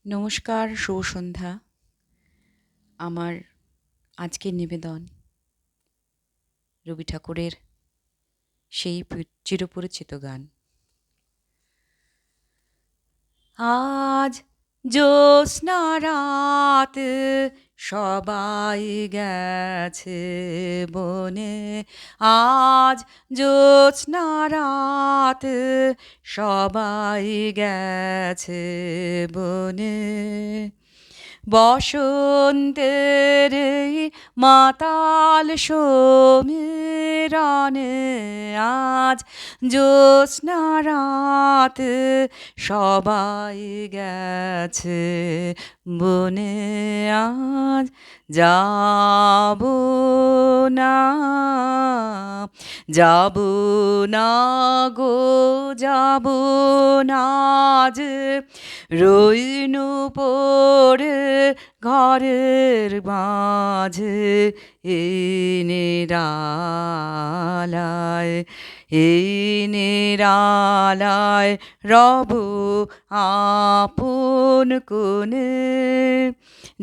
নমস্কার, শুভ সন্ধ্যা। আমার আজকের নিবেদন রবি ঠাকুরের সেই চিরপরিচিত গান। আজ জ্যোৎস্না রাত, সবাই গেছে বনে। আজ জ্যোৎস্না রাত, সবাই গেছে বনে। বসন্তের এই মাতাল সমীরণে আজ জ্যোৎস্না রাত, সবাই গেছে বনে। আজ যাব না, যাব না গো, যাব না আজ। রইনু পড়ে ঘরের মাঝে এই নিরালায়, এই নিরালায় রব আপন কোণে।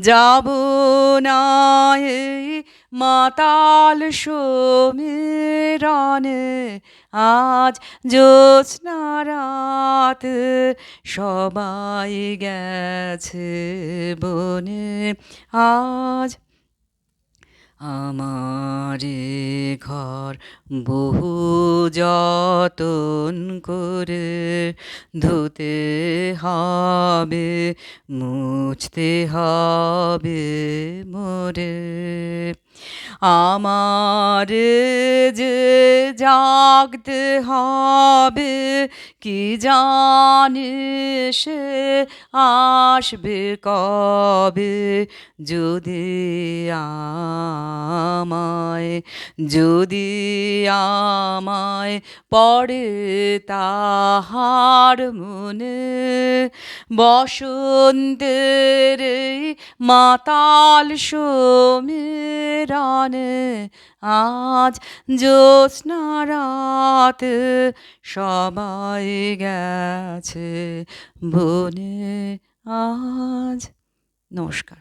যাব না এই মাতাল সমীরণে, আজ জ্যোৎস্না রাত, সবাই গেছে বনে। আজ আমারে ঘর বহু যতন করে ধুতে হবে, মুছতে হবে মোরে। আমার যে জাগতে হবে, কি জানি সে আসবে কবে। যদি আমায়, যদি আমায় পড়ে তাহার মনে, বসন্তের এই মাতাল সমীরণে আজ জ্যোৎস্না রাত, সবাই গেছে বনে। আজ নমস্কার।